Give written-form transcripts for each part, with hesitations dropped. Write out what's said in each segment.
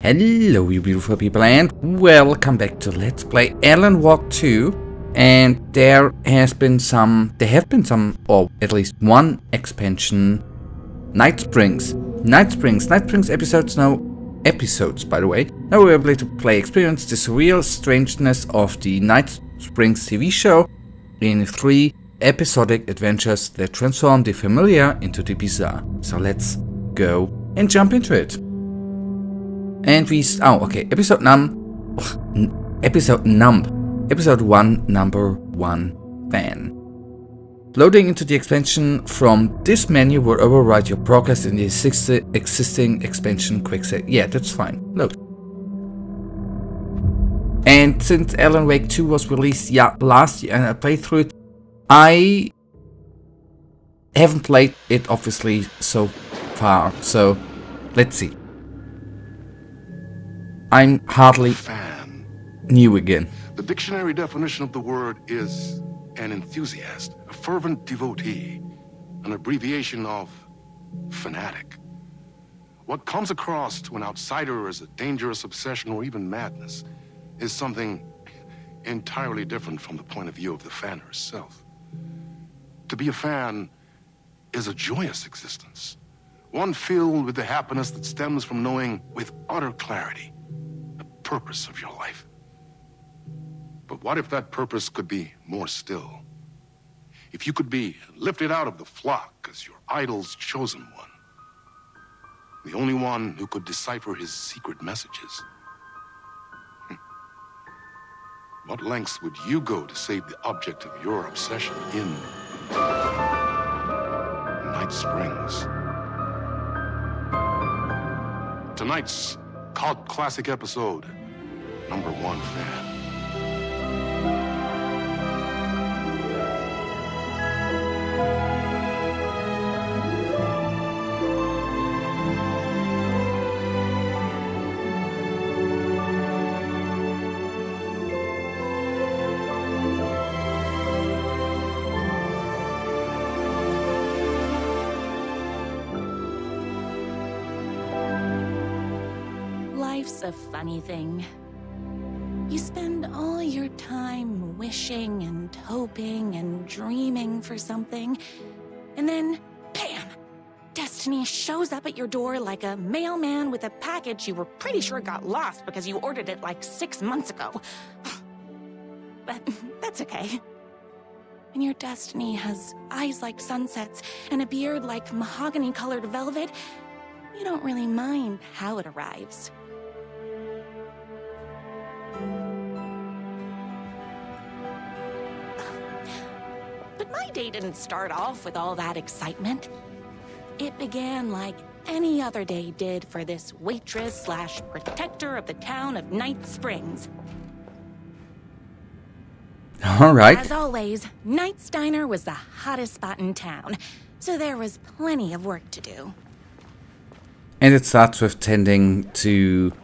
Hello you beautiful people and welcome back to Let's Play Alan Walk 2. And there have been some, or at least one expansion, Night Springs episodes by the way. Now we're able to experience the surreal strangeness of the Night Springs TV show in 3 episodic adventures that transform the familiar into the bizarre. So let's go and jump into it. And episode 1, number 1 fan. Loading into the expansion from this menu will override your progress in the existing expansion quick save. Yeah, that's fine. Load. And since Alan Wake 2 was released last year and I played through it, I haven't played it obviously so far. So let's see. I'm hardly new again. The dictionary definition of the word is an enthusiast, a fervent devotee, an abbreviation of fanatic. What comes across to an outsider as a dangerous obsession or even madness is something entirely different from the point of view of the fan herself. To be a fan is a joyous existence, one filled with the happiness that stems from knowing with utter clarity purpose of your life. But what if that purpose could be more still? If you could be lifted out of the flock as your idol's chosen one, the only one who could decipher his secret messages. What lengths would you go to save the object of your obsession in Night Springs? Tonight's cult classic episode, number 1 fan. Life's a funny thing. You spend all your time wishing and hoping and dreaming for something, and then, bam! Destiny shows up at your door like a mailman with a package you were pretty sure got lost because you ordered it like 6 months ago. But that's okay. When your destiny has eyes like sunsets and a beard like mahogany-colored velvet, you don't really mind how it arrives. But my day didn't start off with all that excitement. It began like any other day did for this waitress/protector of the town of Night Springs. All right. As always, Night's Diner was the hottest spot in town, so there was plenty of work to do. And it starts with tending to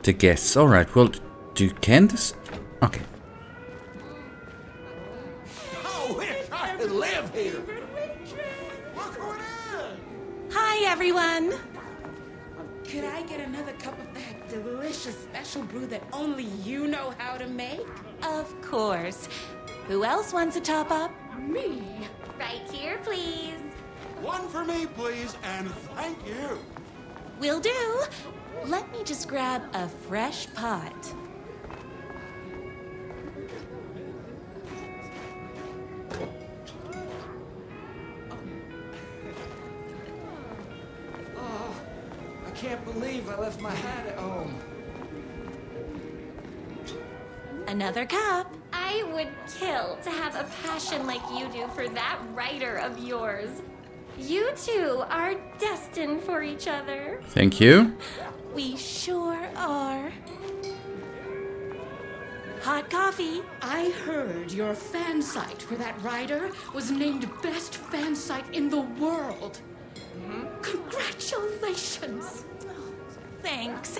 the guests. All right. Well, do Candace? Okay. Live here. What's going on? Hi, everyone. Could I get another cup of that delicious special brew that only you know how to make? Of course. Who else wants a top up? Me. Right here, please. One for me, please, and thank you. Will do. Let me just grab a fresh pot. I can't believe I left my hat at home. Another cup. I would kill to have a passion like you do for that writer of yours. You two are destined for each other. Thank you. We sure are. Hot coffee. I heard your fan site for that writer was named best fan site in the world. Congratulations. Thanks.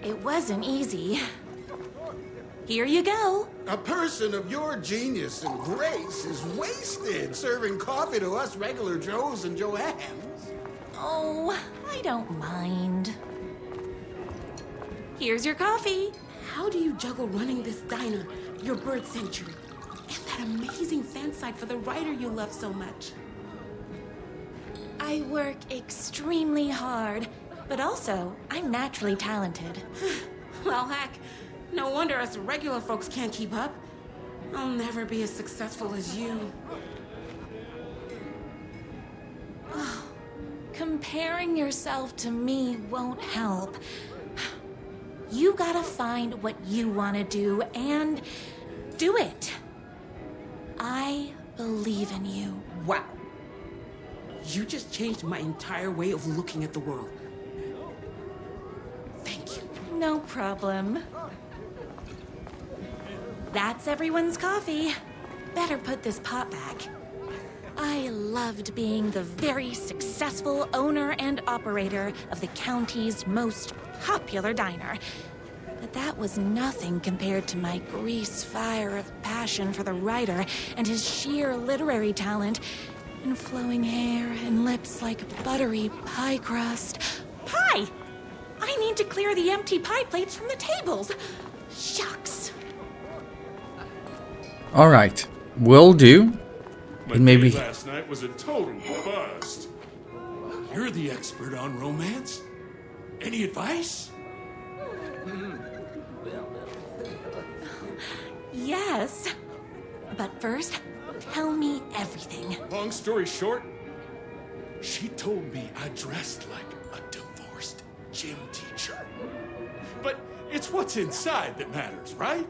It wasn't easy. Here you go. A person of your genius and grace is wasted serving coffee to us regular Joes and Joannes. Oh, I don't mind. Here's your coffee. How do you juggle running this diner, your bird sanctuary, and that amazing fan site for the writer you love so much? I work extremely hard, but also I'm naturally talented. Well, heck, no wonder us regular folks can't keep up. I'll never be as successful as you. Comparing yourself to me won't help. You gotta find what you want to do and do it. I believe in you. Wow. You just changed my entire way of looking at the world. Thank you. No problem. That's everyone's coffee. Better put this pot back. I loved being the very successful owner and operator of the county's most popular diner. But that was nothing compared to my grease fire of passion for the writer and his sheer literary talent and flowing hair and lips like buttery pie crust. Pie! I need to clear the empty pie plates from the tables. Shucks. All right, will do. My And maybe date last night was a total bust. You're the expert on romance. Any advice? Yes. But first, tell me everything. Long story short, she told me I dressed like a divorced gym teacher. But it's what's inside that matters, right?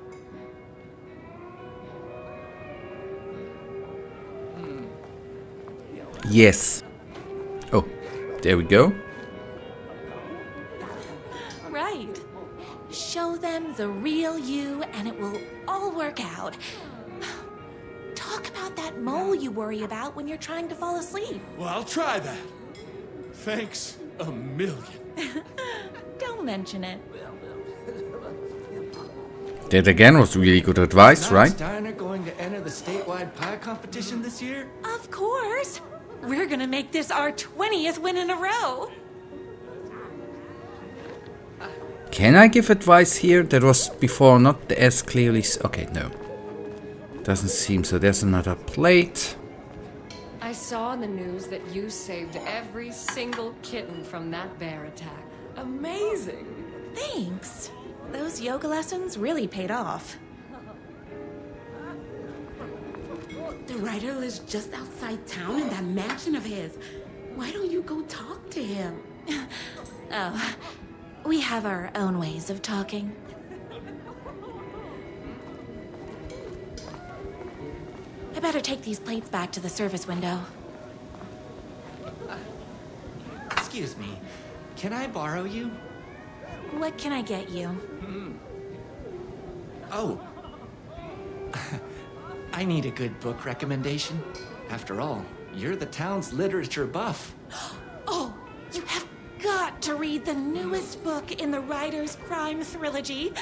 yes. Oh, there we go. Right. Show them the real you and it will all work out. Talk about that mole you worry about when you're trying to fall asleep. Well, I'll try that. Thanks a million. Don't mention it. That again was really good advice, right? Diner going to enter the statewide pie competition this year? Of course. We're gonna make this our 20th win in a row. Can I give advice here? That was before not as clearly... Okay, no. Doesn't seem so. There's another plate. I saw in the news that you saved every single kitten from that bear attack. Amazing! Thanks. Those yoga lessons really paid off. The writer lives just outside town in that mansion of his. Why don't you go talk to him? Oh, we have our own ways of talking. I better take these plates back to the service window. Excuse me, can I borrow you? What can I get you? Oh. I need a good book recommendation. After all, you're the town's literature buff. Oh, you have got to read the newest book in the writer's crime trilogy.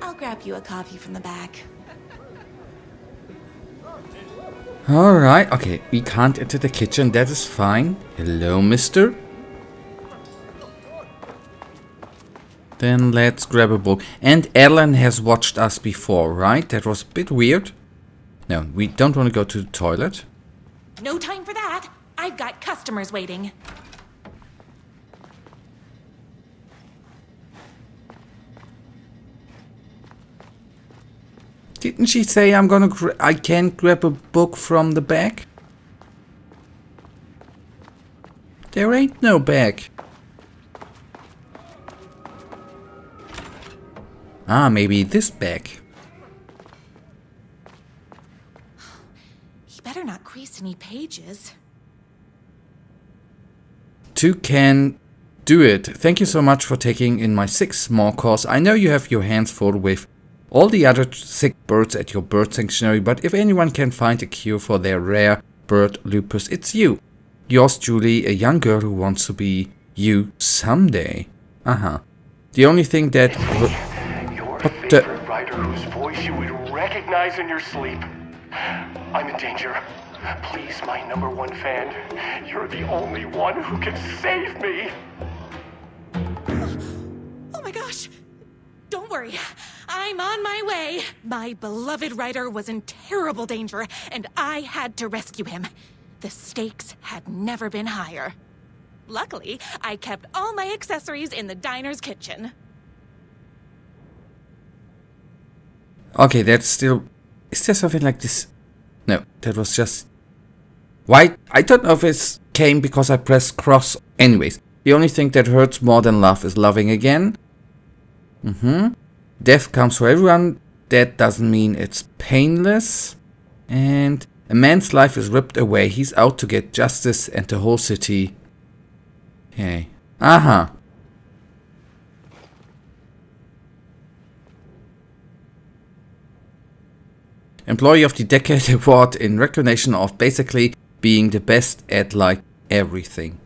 I'll grab you a copy from the back. Alright, okay, we can't enter the kitchen, that is fine. Hello, mister. Then let's grab a book. And Ellen has watched us before, right? That was a bit weird. No, we don't want to go to the toilet. No time for that. I've got customers waiting. Didn't she say I can't grab a book from the bag? There ain't no bag. Ah, maybe this bag. He better not crease any pages. Two can do it. Thank you so much for taking in my 6 small course. I know you have your hands full with all the other sick birds at your bird sanctuary, but if anyone can find a cure for their rare bird lupus, it's you. Yours truly, a young girl who wants to be you someday. The only thing that... Your favorite writer whose voice you would recognize in your sleep. I'm in danger. Please, my #1 fan. You're the only one who can save me. Oh my my gosh! Don't worry, I'm on my way. My beloved writer was in terrible danger, and I had to rescue him. The stakes had never been higher. Luckily, I kept all my accessories in the diner's kitchen. Okay, that's still... Is there something like this? No, that was just... Why? I don't know if it came because I pressed cross. Anyways, the only thing that hurts more than love is loving again. Death comes for everyone. That doesn't mean it's painless. And a man's life is ripped away. He's out to get justice and the whole city. Okay. Aha. Employee of the Decade Award in recognition of basically being the best at like everything.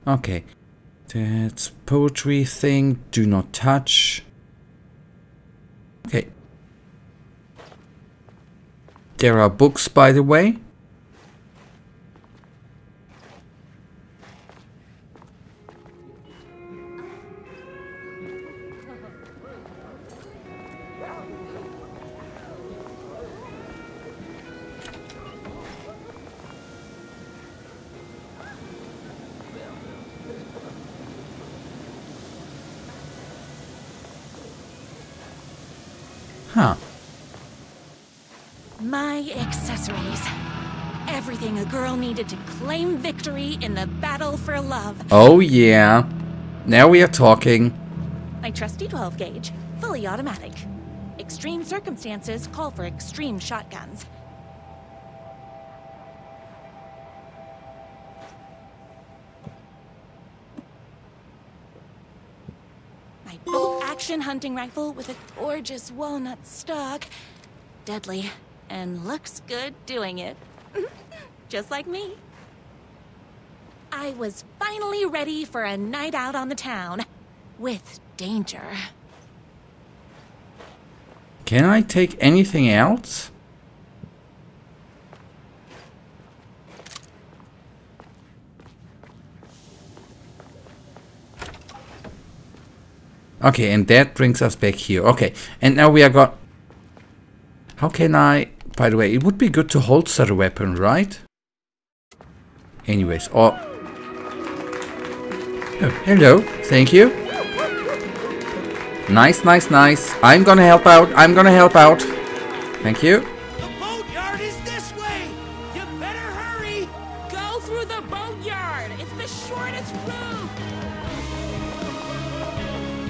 Okay. That's poetry thing. Do not touch. Okay. There are books, by the way. Huh. My accessories. Everything a girl needed to claim victory in the battle for love. Oh yeah. Now we are talking. My trusty 12 gauge, fully automatic. Extreme circumstances call for extreme shotguns. My bolt-action hunting rifle with a gorgeous walnut stock. Deadly, and looks good doing it. Just like me. I was finally ready for a night out on the town. With danger. Can I take anything else? Okay, and that brings us back here. Okay, and now we are got... How can I... By the way, it would be good to holster the weapon, right? Anyways, oh, hello. Thank you. Nice, nice, nice. I'm gonna help out. I'm gonna help out. Thank you. The boatyard is this way. You better hurry. Go through the boatyard. It's the shortest route.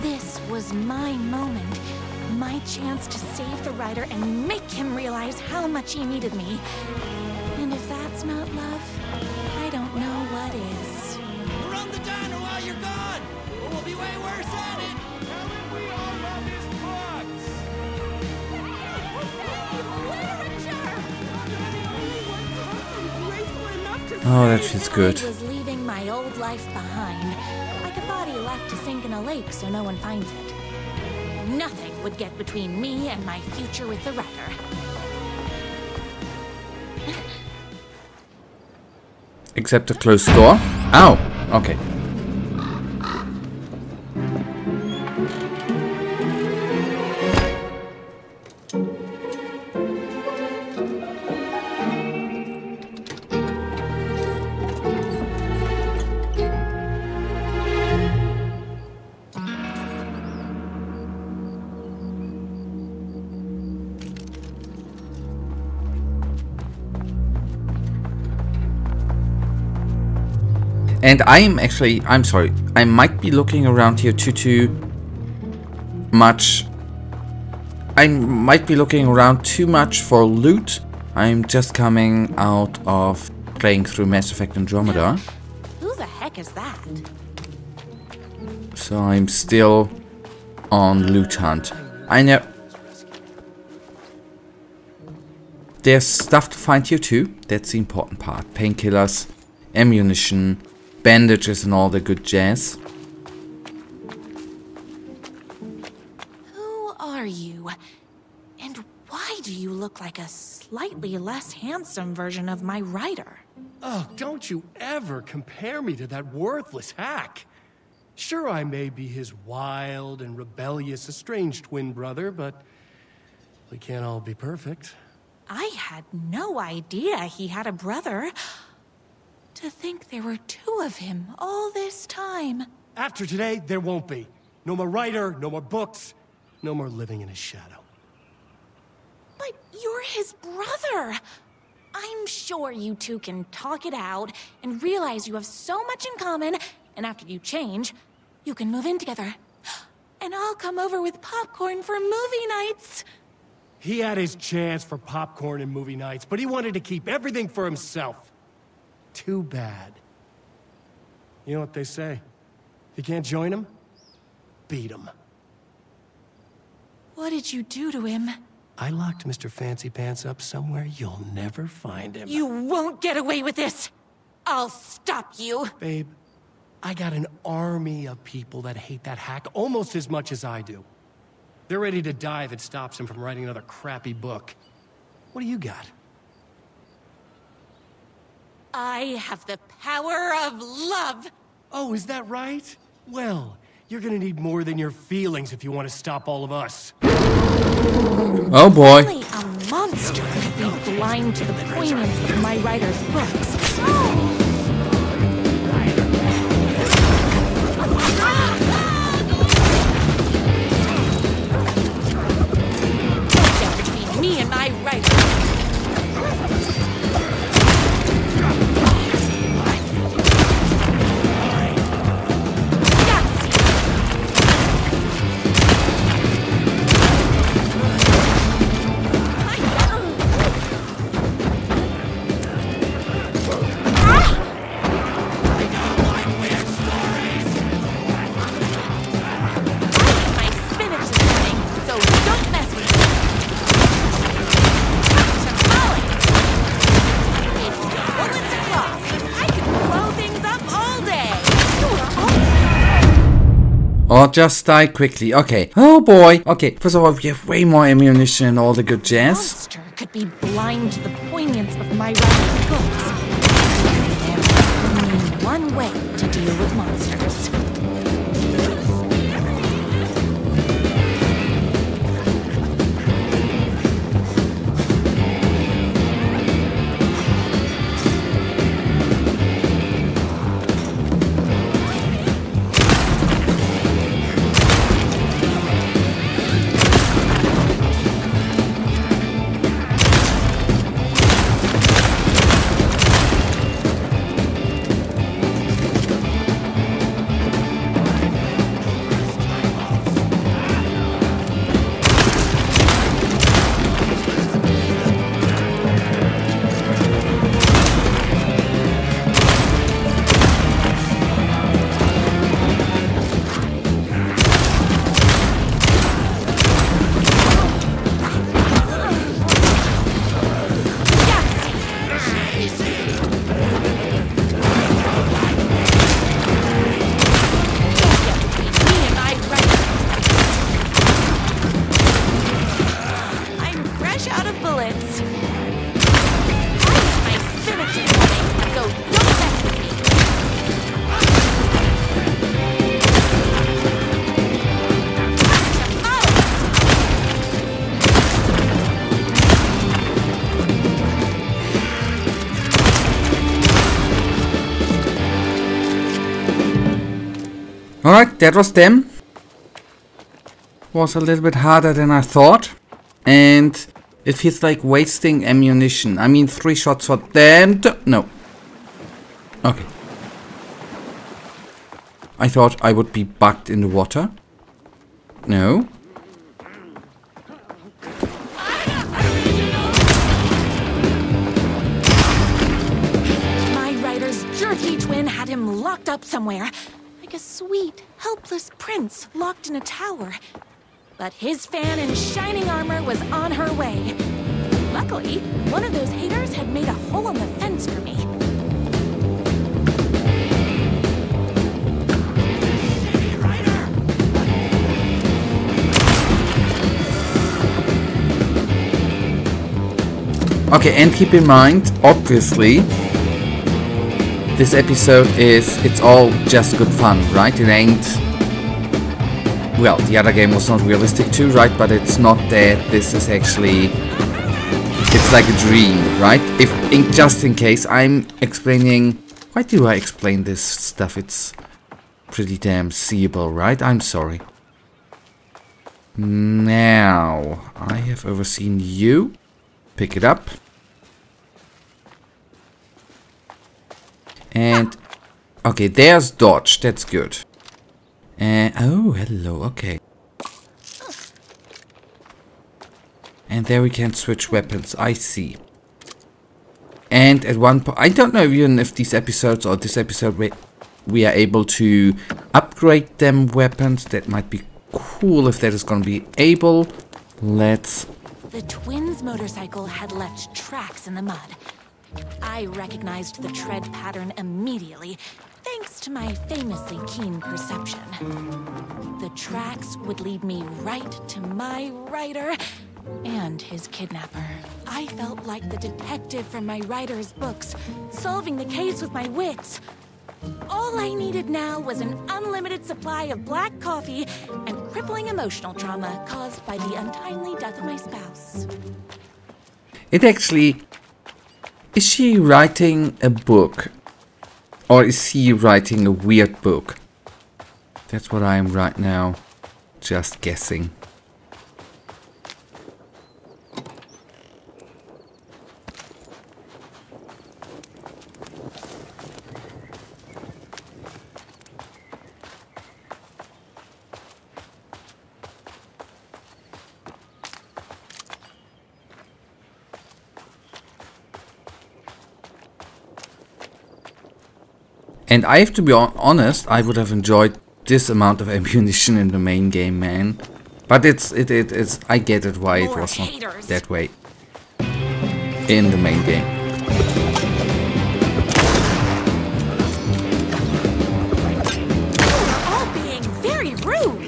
This was my moment. My chance to save the writer and make him realize how much he needed me. And if that's not love, I don't know what is. Run the diner while you're gone, or we'll be way worse at it. We all love his plugs. Oh, that feels good. I was leaving my old life behind, like a body left to sink in a lake so no one finds it. Nothing would get between me and my future with the writer. Except a closed door. Ow! Okay. And I'm sorry, I might be looking around here too much. I might be looking around too much for loot. I'm just coming out of playing through Mass Effect Andromeda. Who the heck is that? So I'm still on loot hunt. I know there's stuff to find here too. That's the important part. Painkillers, ammunition, bandages and all the good jazz. Who are you? And why do you look like a slightly less handsome version of my writer? Oh, don't you ever compare me to that worthless hack. Sure, I may be his wild and rebellious estranged twin brother, but we can't all be perfect. I had no idea he had a brother. To think there were two of him all this time. After today, there won't be. No more writer, no more books, no more living in his shadow. But you're his brother. I'm sure you two can talk it out and realize you have so much in common, and after you change, you can move in together. And I'll come over with popcorn for movie nights. He had his chance for popcorn and movie nights, but he wanted to keep everything for himself. Too bad. You know what they say? If you can't join him, beat him. What did you do to him? I locked Mr. Fancy Pants up somewhere you'll never find him. You won't get away with this. I'll stop you. Babe, I got an army of people that hate that hack almost as much as I do. They're ready to die if it stops him from writing another crappy book. What do you got? I have the power of love. Oh, is that right? Well, you're gonna need more than your feelings if you want to stop all of us. Oh boy. Only a monster could be blind to the poignance of my writer's books. Between me and my writer. Or just die quickly. Okay. Oh boy. Okay. First of all, we have way more ammunition and all the good jazz. Monster could be blind to the poignance of my writer's books. There's only one way to deal with monsters. Alright, that was them. Was a little bit harder than I thought. And it feels like wasting ammunition. I mean, 3 shots for them. No. Okay. I thought I would be bugged in the water. No. My writer's jerky twin had him locked up somewhere. Like a sweet, helpless prince locked in a tower. But his fan in shining armor was on her way. Luckily, one of those haters had made a hole in the fence for me. Okay, and keep in mind, obviously, this episode it's all just good fun, right? It ain't... Well, the other game was not realistic too, right? But it's not that this is actually... It's like a dream, right? Just in case I'm explaining... Why do I explain this stuff? It's pretty damn seeable, right? I'm sorry. Now, I have overseen you. Pick it up. And... Okay, there's dodge. That's good. Oh, hello. Okay. And there we can switch weapons. I see. And at one point... I don't know even if these episodes or this episode we are able to upgrade them weapons. That might be cool if that is going to be able. Let's... The twins' motorcycle had left tracks in the mud. I recognized the tread pattern immediately, thanks to my famously keen perception. The tracks would lead me right to my rider and his kidnapper. I felt like the detective from my writer's books, solving the case with my wits. All I needed now was an unlimited supply of black coffee and crippling emotional trauma caused by the untimely death of my spouse. It actually... Is she writing a book? Or is he writing a weird book? That's what I am right now just guessing. And I have to be honest, I would have enjoyed this amount of ammunition in the main game, man. But it's I get it why it was not that way in the main game. You're all being very rude.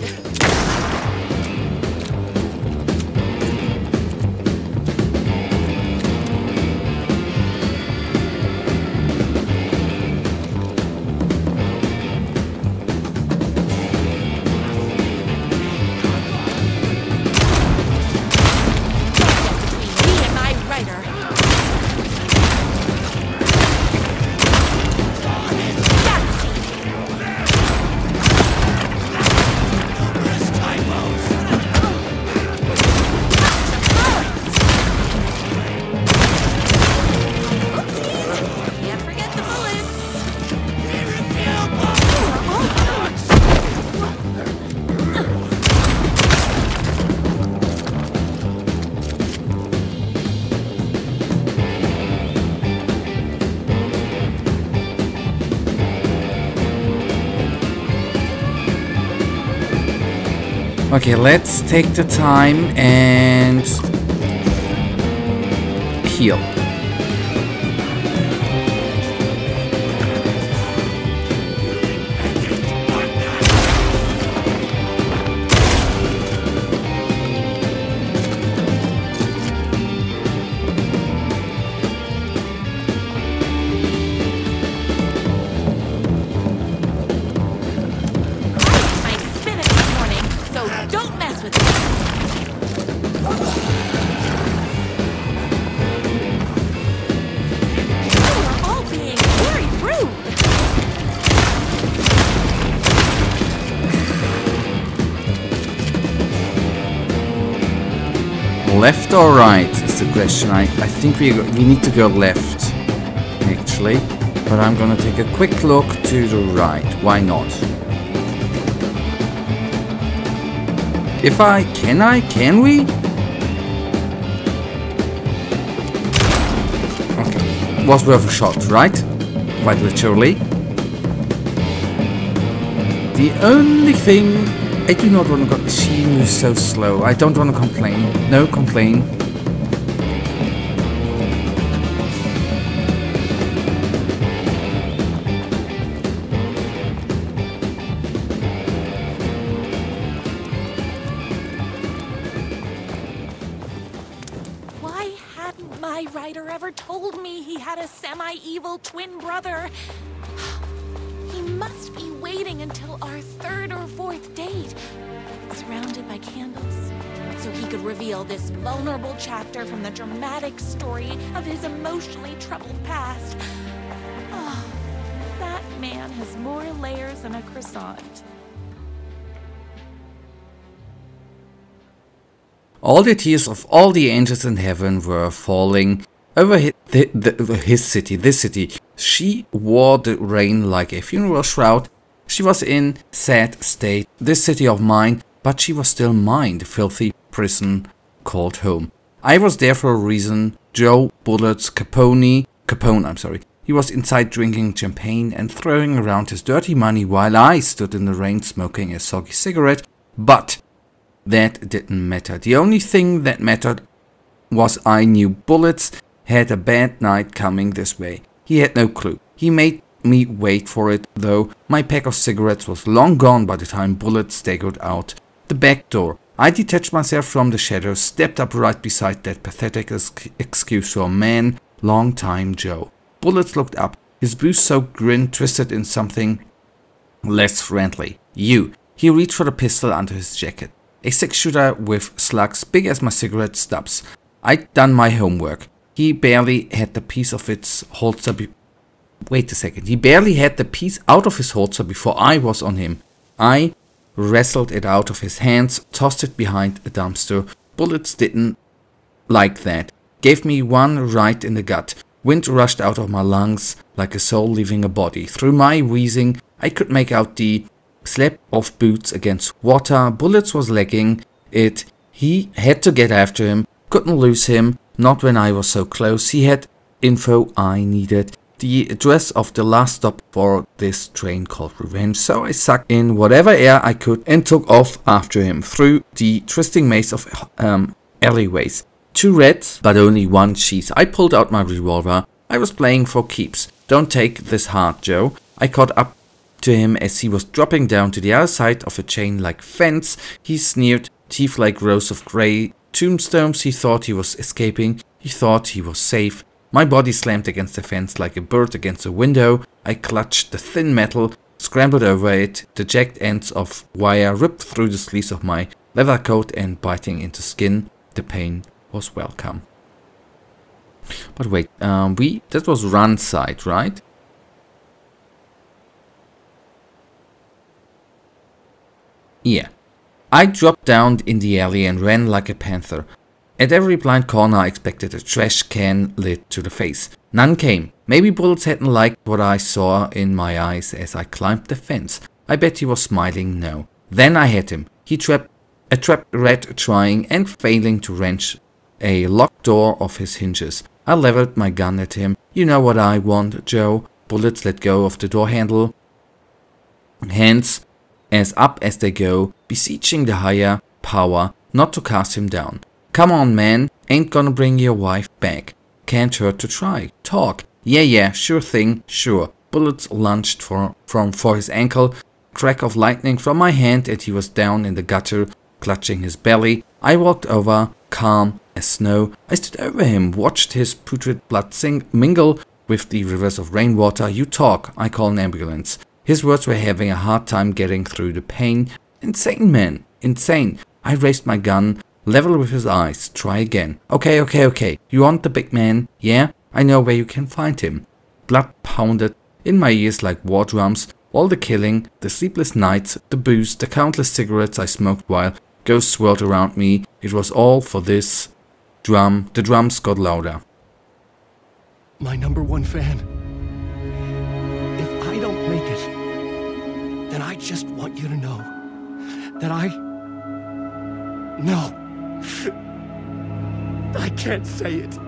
Okay, let's take the time and heal. Left or right is the question. I think we need to go left, actually. But I'm gonna take a quick look to the right. Why not? Can we? Okay, was worth a shot, right? Quite literally. The only thing I do not want to go. She moves so slow. I don't want to complain. No complain. Why hadn't my writer ever told me he had a semi-evil twin brother? waiting until our third or fourth date, surrounded by candles, so he could reveal this vulnerable chapter from the dramatic story of his emotionally troubled past. Oh, that man has more layers than a croissant. All the tears of all the angels in heaven were falling over his city, this city. She wore the rain like a funeral shroud. She was in sad state, this city of mine, but she was still mine, the filthy prison called home. I was there for a reason. Joe Bullets Capone, he was inside drinking champagne and throwing around his dirty money while I stood in the rain smoking a soggy cigarette, but that didn't matter. The only thing that mattered was I knew Bullets had a bad night coming this way. He had no clue. He made me wait for it, though my pack of cigarettes was long gone by the time Bullets staggered out the back door. I detached myself from the shadows, stepped up right beside that pathetic excuse for a man, long time Joe. Bullets looked up, his booze-soaked grin twisted in something less friendly. You. He reached for the pistol under his jacket. A 6-shooter with slugs big as my cigarette stubs. I'd done my homework. He barely had the piece of its holster Wait a second. He barely had the piece out of his holster before I was on him. I wrestled it out of his hands, tossed it behind a dumpster. Bullets didn't like that. Gave me one right in the gut. Wind rushed out of my lungs like a soul leaving a body. Through my wheezing, I could make out the slap of boots against water. Bullets was lagging it. He had to get after him. Couldn't lose him. Not when I was so close. He had info I needed. The address of the last stop for this train called Revenge. So I sucked in whatever air I could and took off after him through the twisting maze of alleyways. 2 reds, but only 1 cheese. I pulled out my revolver. I was playing for keeps. Don't take this hard, Joe. I caught up to him as he was dropping down to the other side of a chain-like fence. He sneered, teeth like rows of grey tombstones. He thought he was escaping. He thought he was safe. My body slammed against the fence like a bird against a window. I clutched the thin metal, scrambled over it. The jagged ends of wire ripped through the sleeves of my leather coat and biting into skin. The pain was welcome. But wait, that was run side, right? Yeah. I dropped down in the alley and ran like a panther. At every blind corner I expected a trash can lid to the face. None came. Maybe Bullets hadn't liked what I saw in my eyes as I climbed the fence. I bet he was smiling now. Then I had him. He trapped rat trying and failing to wrench a locked door off his hinges. I leveled my gun at him. You know what I want, Joe. Bullets let go of the door handle. Hands as up as they go, beseeching the higher power not to cast him down. Come on, man. Ain't gonna bring your wife back. Can't hurt to try. Talk. Yeah, sure thing, sure. Bullets lunged for his ankle. Crack of lightning from my hand and he was down in the gutter, clutching his belly. I walked over, calm as snow. I stood over him, watched his putrid blood mingle with the rivers of rainwater. You talk, I call an ambulance. His words were having a hard time getting through the pain. Insane, man. Insane. I raised my gun, level with his eyes. Try again. Okay. You want the big man? Yeah? I know where you can find him. Blood pounded in my ears like war drums. All the killing, the sleepless nights, the booze, the countless cigarettes I smoked while ghosts swirled around me. It was all for this drum. The drums got louder. My #1 fan. If I don't make it, then I just want you to know that No. I can't say it.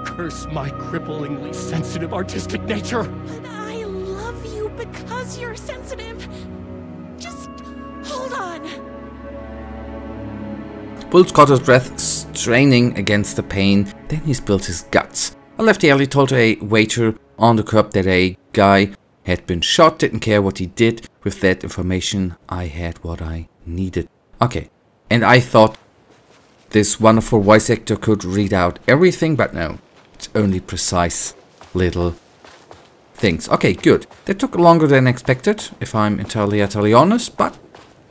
Curse my cripplingly sensitive artistic nature. But I love you because you're sensitive. Just hold on. Bullets caught his breath, straining against the pain. Then he spilled his guts. I left the alley, told a waiter on the curb that a guy had been shot. Didn't care what he did with that information. I had what I needed. Okay, and I thought this wonderful voice actor could read out everything, but no. It's only precise little things. Okay, good. That took longer than expected, if I'm entirely honest, but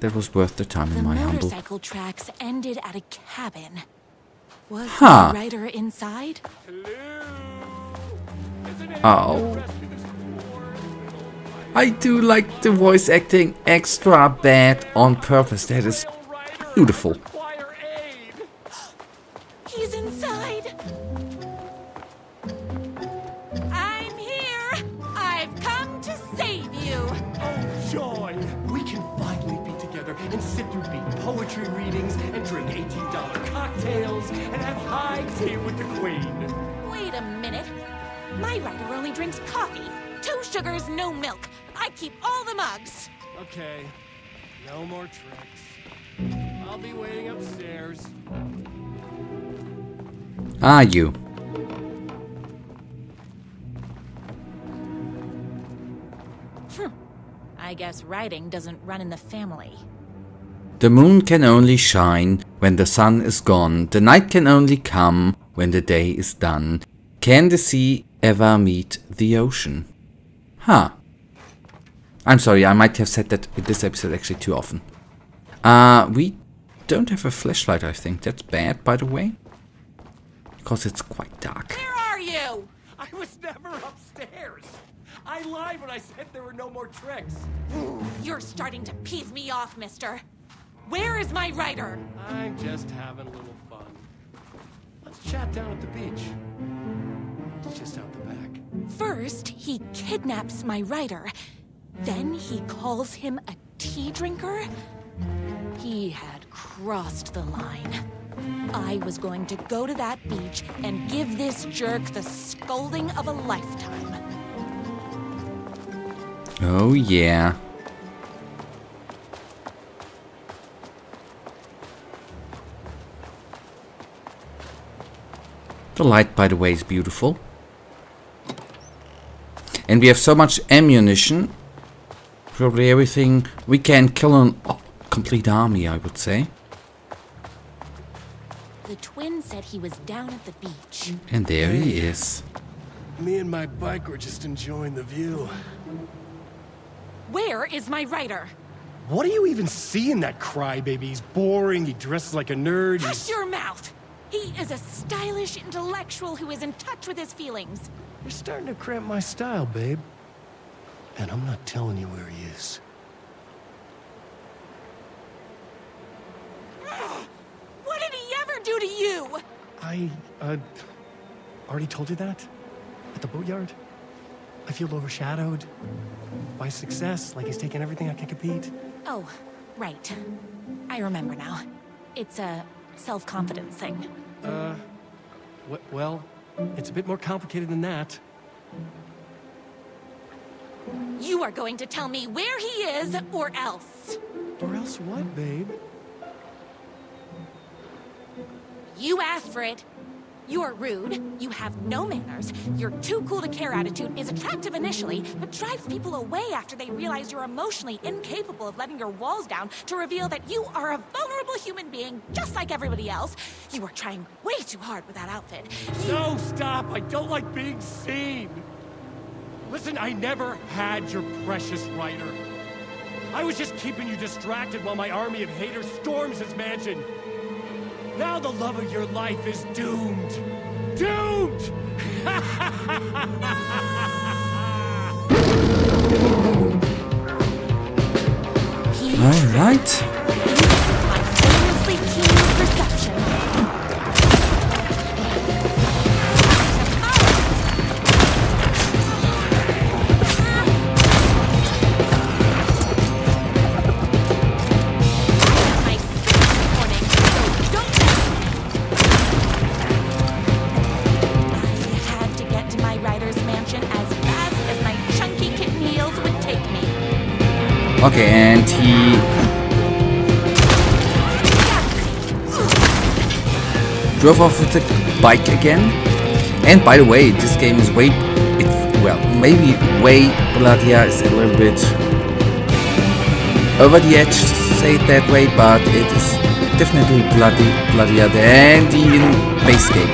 that was worth the time in my humble. The motorcycle tracks ended at a cabin. Was Huh. the writer inside? Oh. I do like the voice acting extra bad on purpose. That is beautiful. He's inside. I'm here. I've come to save you. Oh, joy! We can finally be together and sit through beat poetry readings and drink $18 cocktails and have high tea with the queen. Wait a minute. My writer only drinks coffee. 2 sugars, no milk. I keep all the mugs. Okay, no more tricks. I'll be waiting upstairs. Ah, you. I guess writing doesn't run in the family. The moon can only shine when the sun is gone. The night can only come when the day is done. Can the sea ever meet the ocean? Huh. I'm sorry, I might have said that in this episode actually too often. We don't have a flashlight, I think. That's bad, by the way. Because it's quite dark. Where are you? I was never upstairs. I lied when I said there were no more tricks. You're starting to piss me off, mister. Where is my writer? I'm just having a little fun. Let's chat down at the beach. It's just out the back. First, he kidnaps my writer. Then he calls him a tea drinker. He had crossed the line. I was going to go to that beach and give this jerk the scolding of a lifetime. Oh, yeah. The light, by the way, is beautiful. And we have so much ammunition. Probably everything. We can kill a complete army, I would say. The twin said he was down at the beach. And there he is. Me and my bike were just enjoying the view. Where is my writer? What do you even see in that crybaby? He's boring, he dresses like a nerd. Hush your mouth! He is a stylish intellectual who is in touch with his feelings. You're starting to cramp my style, babe. And I'm not telling you where he is. What did he ever do to you? I, already told you that? At the boatyard? I feel overshadowed by success, like he's taking everything I can compete. Oh, right. I remember now. It's a self-confidence thing. Well, it's a bit more complicated than that. You are going to tell me where he is, or else. Or else what, babe? You asked for it. You're rude, you have no manners, your too cool to care attitude is attractive initially, but drives people away after they realize you're emotionally incapable of letting your walls down to reveal that you are a vulnerable human being just like everybody else. You are trying way too hard with that outfit. No, stop! I don't like being seen! Listen, I never had your precious writer. I was just keeping you distracted while my army of haters storms his mansion. Now the love of your life is doomed. Doomed! All right. Famously keen perception. Okay, and he drove off with the bike again. And by the way, this game is maybe way bloodier, is a little bit over the edge to say it that way, but it is definitely bloodier than the base game.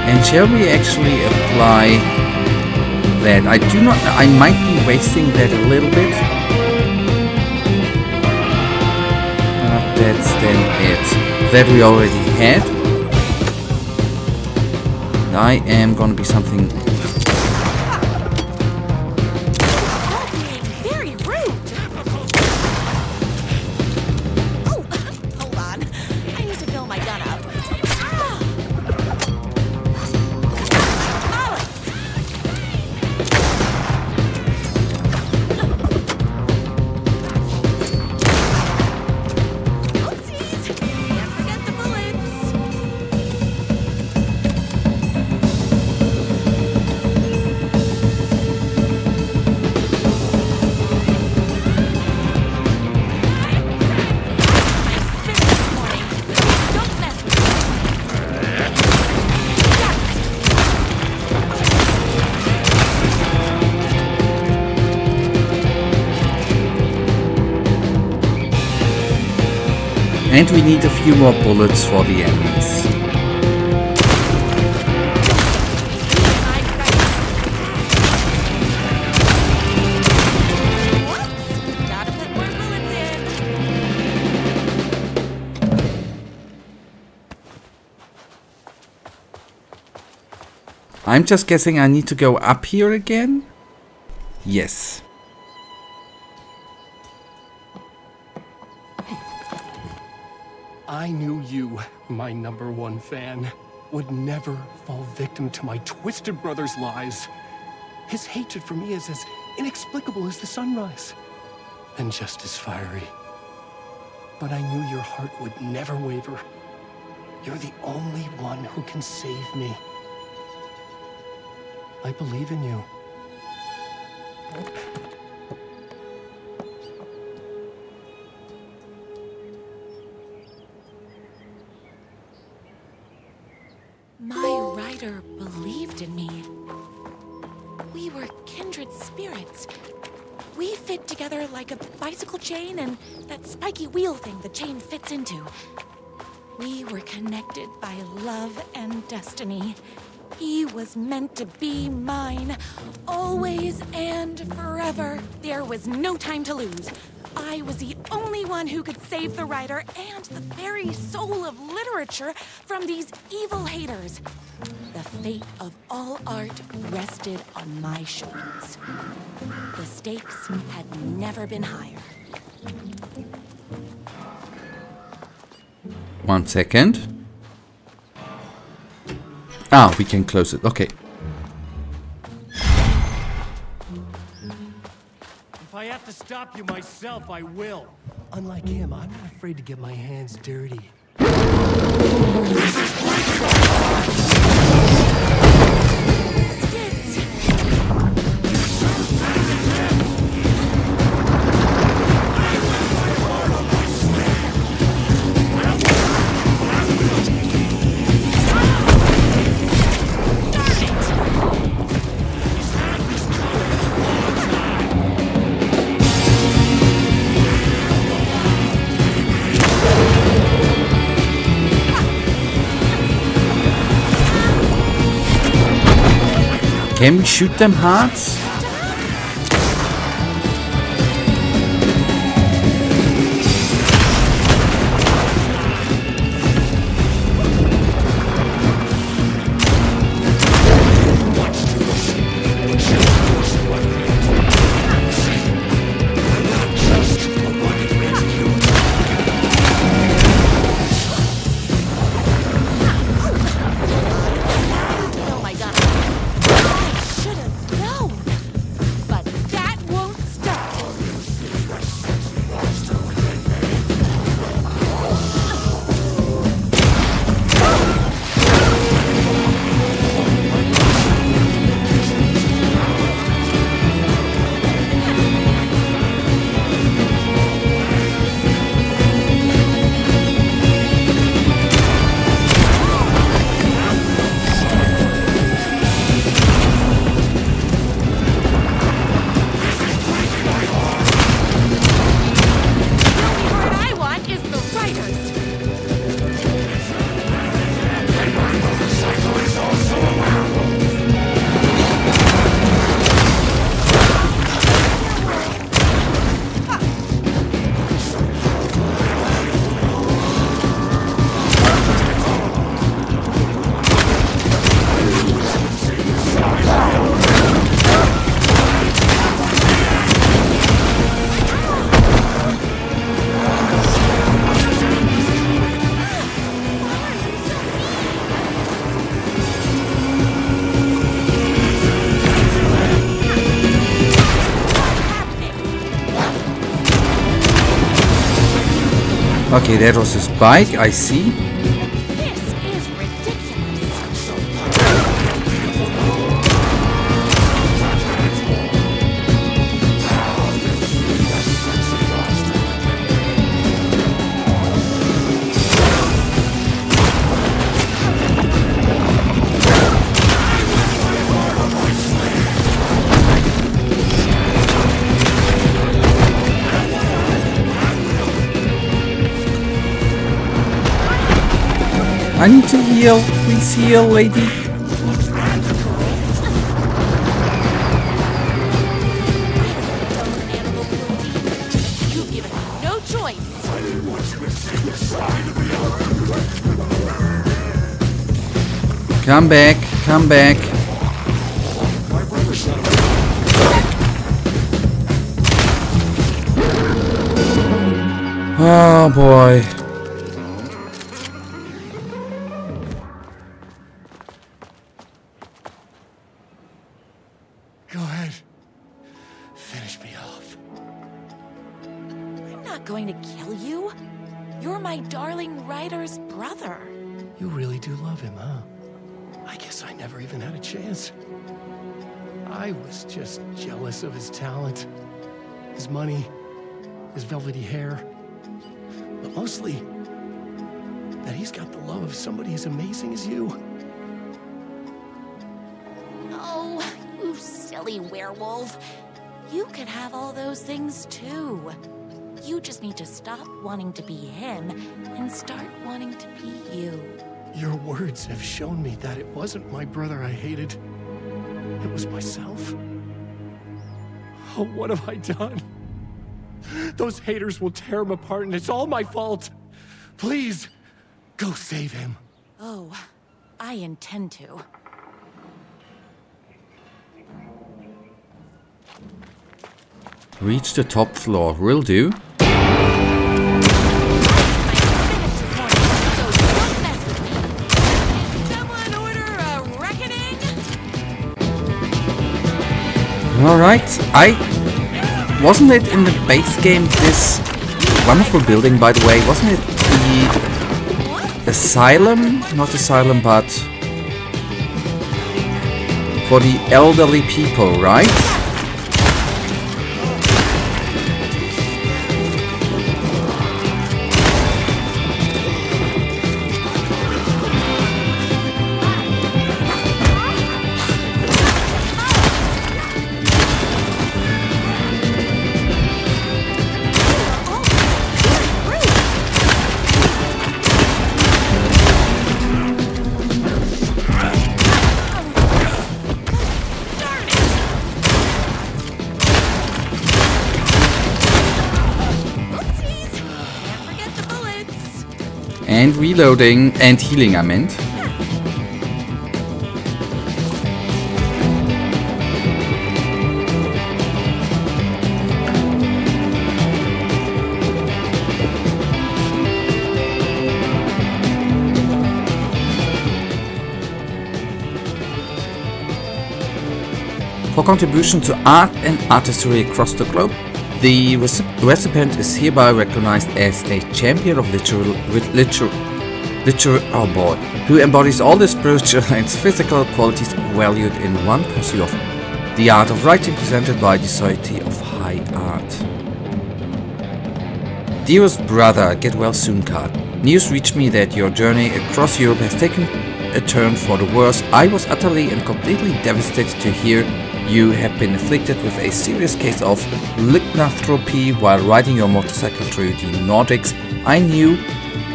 And shall we actually apply that? I do not know. I might be wasting that a little bit. But that's then it. That we already had. And I am gonna be something. Very rude. Oh, hold on. I need to fill my gun up. And we need a few more bullets for the enemies. Gotta put more bullets in. I'm just guessing I need to go up here again? Yes. I knew you, my #1 fan, would never fall victim to my twisted brother's lies. His hatred for me is as inexplicable as the sunrise, and just as fiery. But I knew your heart would never waver. You're the only one who can save me. I believe in you. My writer believed in me. We were kindred spirits. We fit together like a bicycle chain and that spiky wheel thing the chain fits into. We were connected by love and destiny. He was meant to be mine, always and forever. There was no time to lose. I was the only one who could save the writer and the very soul of literature from these evil haters. The fate of all art rested on my shoulders. The stakes had never been higher. 1 second. Ah, we can close it. Okay. If I have to stop you myself, I will. Unlike him, I'm not afraid to get my hands dirty. Can we shoot them hearts? Oh my god. I should have known. Okay, that was his bike, I see. This is ridiculous. I need to heal. Please heal, lady. You've given me no choice. Come back, come back. Oh boy. Go ahead. Finish me off. I'm not going to kill you. You're my darling writer's brother. You really do love him, huh? I guess I never even had a chance. I was just jealous of his talent, his money, his velvety hair. But mostly, that he's got the love of somebody as amazing as you. Oh, you silly werewolf. You could have all those things too. You just need to stop wanting to be him and start wanting to be you. Your words have shown me that it wasn't my brother I hated. It was myself. Oh, what have I done? Those haters will tear him apart, and it's all my fault. Please, go save him. Oh, I intend to. Reach the top floor. Will do. Someone order a reckoning? Alright, wasn't it in the base game, this wonderful building, by the way, wasn't it the asylum? Not asylum, but for the elderly people, right? And reloading and healing, I meant. For contribution to art and artistry across the globe, the recipient is hereby recognized as a champion of who embodies all the spiritual and physical qualities valued in one pursuit of the art of writing presented by the Society of High Art. Dearest brother, get well soon card. News reached me that your journey across Europe has taken a turn for the worse. I was utterly and completely devastated to hear you have been afflicted with a serious case of lycanthropy while riding your motorcycle through the Nordics.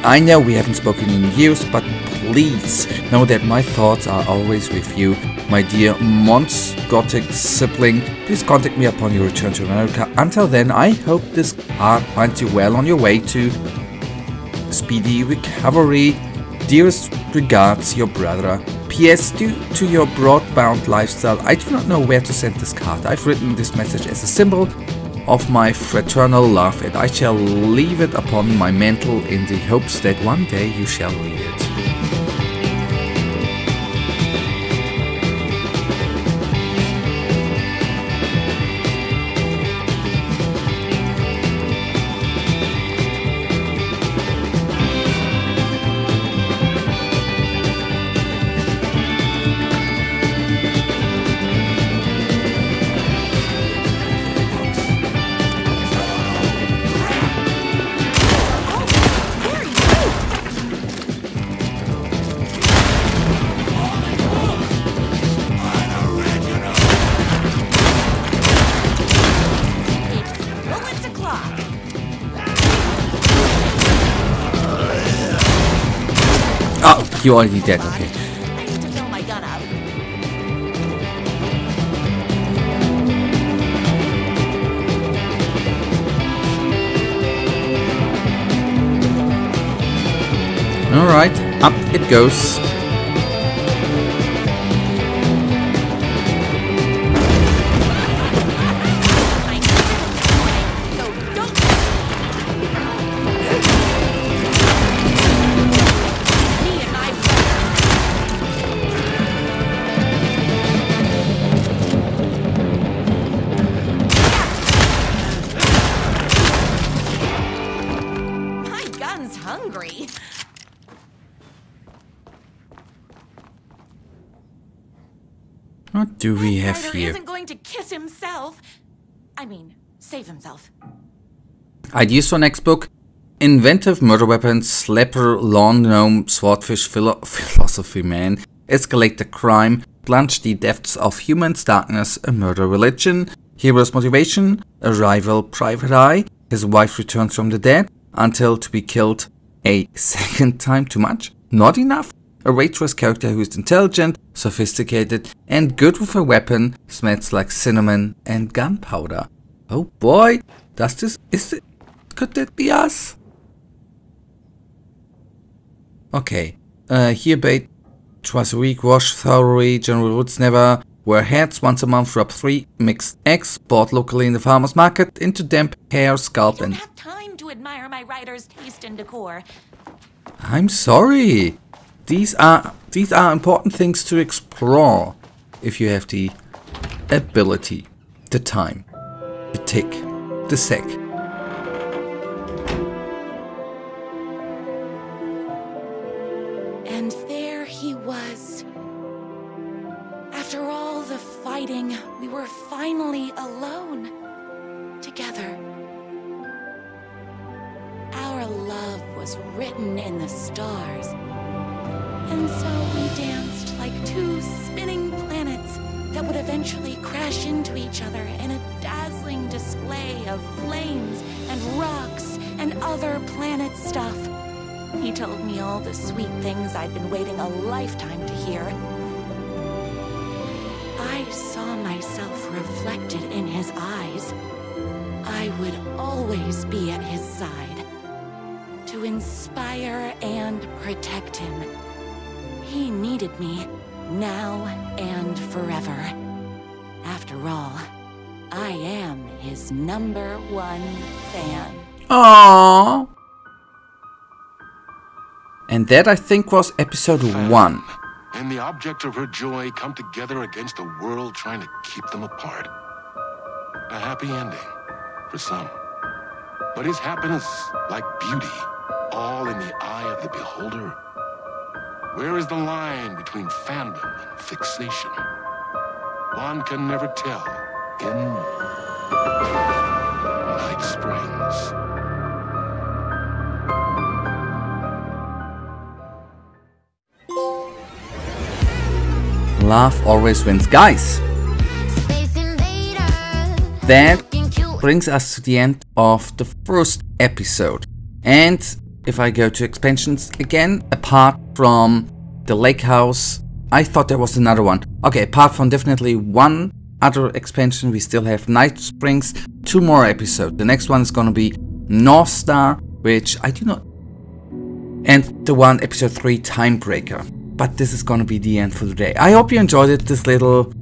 I know we haven't spoken in years, but please know that my thoughts are always with you, my dear Gothic sibling. Please contact me upon your return to America. Until then, I hope this art finds you well on your way to speedy recovery. Dearest regards, your brother. P.S. Due to your broad-bound lifestyle, I do not know where to send this card. I've written this message as a symbol of my fraternal love, and I shall leave it upon my mantle in the hopes that one day you shall read it. You already dead, okay. I need to fill my gun up. Alright, up it goes. Hungry. What do we have Ryder here? Isn't going to kiss himself. I mean, save himself. Ideas for next book: inventive murder weapons, slapper, lawn gnome, swordfish philosophy man, escalate the crime, plunge the depths of human's darkness, a murder religion, hero's motivation, a rival private eye, his wife returns from the dead, until to be killed a second time too much, not enough, a waitress character who's intelligent, sophisticated, and good with a weapon, smells like cinnamon and gunpowder. Oh boy, could that be us? Okay, here bait twice a week, wash thoroughly, general rules never, wear hats once a month, rub 3 mixed eggs, bought locally in the farmer's market, into damp hair, scalp and... I don't have time to admire my writer's taste and decor. I'm sorry. These are important things to explore if you have the ability, the time, the tick, the sec. And there he was. After all the fighting, we were finally alone. Together. Our love was written in the stars. And so we danced like 2 spinning planets that would eventually crash into each other in a dazzling display of flames and rocks and other planet stuff. He told me all the sweet things I'd been waiting a lifetime to hear. I saw myself reflected in his eyes. I would always be at his side, to inspire and protect him. He needed me, now and forever. After all, I am his #1 fan. Aww. And that, I think, was episode 1. And the object of her joy come together against a world trying to keep them apart. A happy ending for some. But is happiness, like beauty, all in the eye of the beholder? Where is the line between fandom and fixation? One can never tell in Night Springs. Love always wins, guys. That brings us to the end of the first episode. And if I go to expansions again, apart from the lake house, I thought there was another one. Okay, apart from definitely one other expansion, we still have Night Springs, 2 more episodes. The next one is gonna be North Star, which I do not... And the one, episode 3, Timebreaker. But this is gonna be the end for the day. I hope you enjoyed it, this little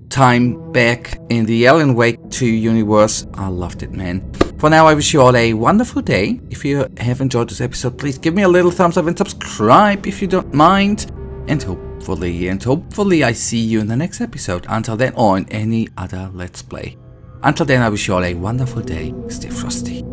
time back in the Alan Wake 2 universe. I loved it, man. For now, I wish you all a wonderful day. If you have enjoyed this episode, please give me a little thumbs up and subscribe if you don't mind. And hopefully I see you in the next episode. Until then, or in any other Let's Play. Until then, I wish you all a wonderful day. Stay frosty.